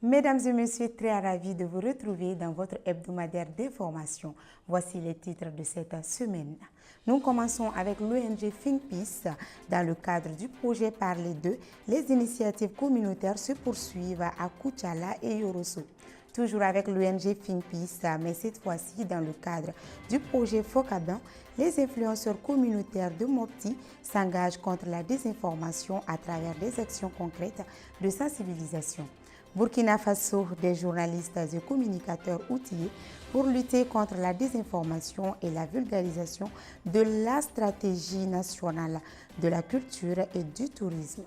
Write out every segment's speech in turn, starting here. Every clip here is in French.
Mesdames et messieurs, très ravis de vous retrouver dans votre hebdomadaire d'information. Voici les titres de cette semaine. Nous commençons avec l'ONG Think Peace. Dans le cadre du projet Parler d'eux, les initiatives communautaires se poursuivent à Koutiala et Yorosso. Toujours avec l'ONG Think Peace, mais cette fois-ci dans le cadre du projet Fokaban, les influenceurs communautaires de Mopti s'engagent contre la désinformation à travers des actions concrètes de sensibilisation. Burkina Faso, des journalistes et communicateurs outillés pour lutter contre la désinformation et la vulgarisation de la stratégie nationale de la culture et du tourisme.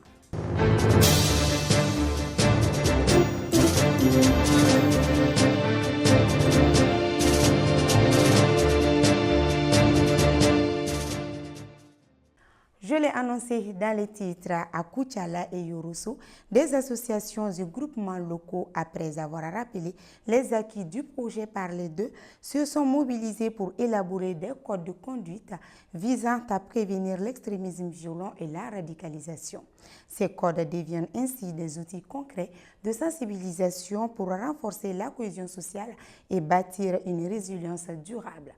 Je l'ai annoncé dans les titres, à Koutiala et Yorosso, des associations et groupements locaux, après avoir rappelé les acquis du projet Parler d'eux, se sont mobilisés pour élaborer des codes de conduite visant à prévenir l'extrémisme violent et la radicalisation. Ces codes deviennent ainsi des outils concrets de sensibilisation pour renforcer la cohésion sociale et bâtir une résilience durable.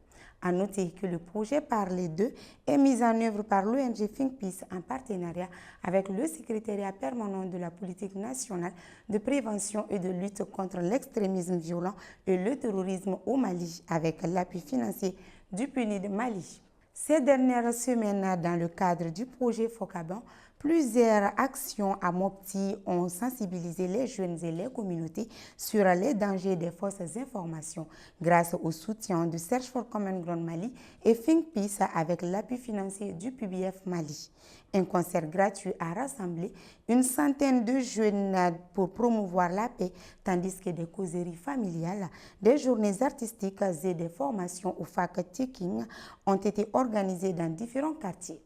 À noter que le projet Parler d'eux est mis en œuvre par l'ONG Think Peace en partenariat avec le secrétariat permanent de la politique nationale de prévention et de lutte contre l'extrémisme violent et le terrorisme au Mali, avec l'appui financier du PNUD Mali. Ces dernières semaines, dans le cadre du projet Fokaban, plusieurs actions à Mopti ont sensibilisé les jeunes et les communautés sur les dangers des fausses informations grâce au soutien de Search for Common Ground Mali et Think Peace avec l'appui financier du PBF Mali. Un concert gratuit a rassemblé une centaine de jeunes pour promouvoir la paix, tandis que des causeries familiales, des journées artistiques et des formations au fact-checking ont été organisées dans différents quartiers.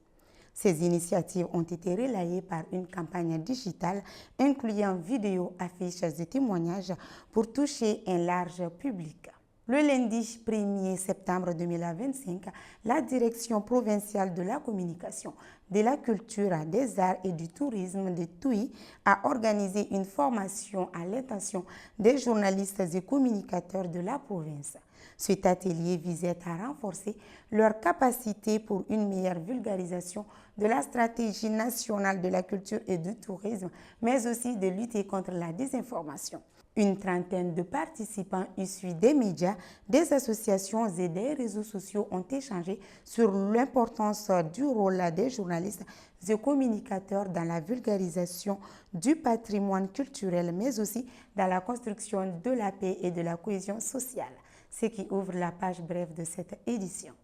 Ces initiatives ont été relayées par une campagne digitale incluant vidéos, affiches et témoignages pour toucher un large public. Le lundi 1er septembre 2025, la Direction provinciale de la communication, de la culture, des arts et du tourisme de Touy a organisé une formation à l'intention des journalistes et communicateurs de la province. Cet atelier visait à renforcer leur capacité pour une meilleure vulgarisation de la stratégie nationale de la culture et du tourisme, mais aussi de lutter contre la désinformation. Une trentaine de participants issus des médias, des associations et des réseaux sociaux ont échangé sur l'importance du rôle des journalistes et communicateurs dans la vulgarisation du patrimoine culturel, mais aussi dans la construction de la paix et de la cohésion sociale, ce qui ouvre la page brève de cette édition.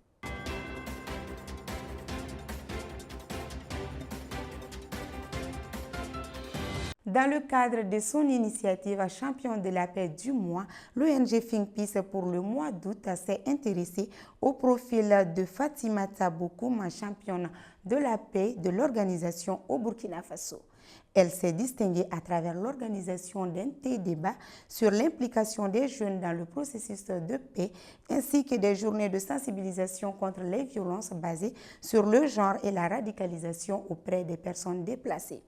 Dans le cadre de son initiative Champion de la paix du mois, l'ONG Think Peace pour le mois d'août s'est intéressée au profil de Fatimata Bokoum, championne de la paix de l'organisation au Burkina Faso. Elle s'est distinguée à travers l'organisation d'un débat sur l'implication des jeunes dans le processus de paix, ainsi que des journées de sensibilisation contre les violences basées sur le genre et la radicalisation auprès des personnes déplacées.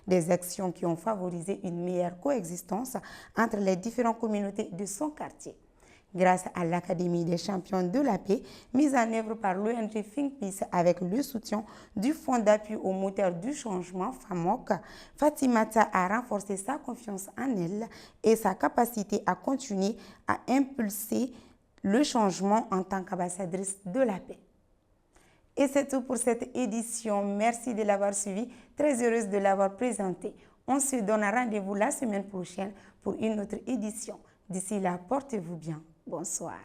Des actions qui ont favorisé une meilleure coexistence entre les différentes communautés de son quartier. Grâce à l'Académie des champions de la paix, mise en œuvre par l'ONG Think Peace avec le soutien du Fonds d'appui au moteur du changement FAMOC, Fatimata a renforcé sa confiance en elle et sa capacité à continuer à impulser le changement en tant qu'ambassadrice de la paix. Et c'est tout pour cette édition. Merci de l'avoir suivi. Très heureuse de l'avoir présenté. On se donne rendez-vous la semaine prochaine pour une autre édition. D'ici là, portez-vous bien. Bonsoir.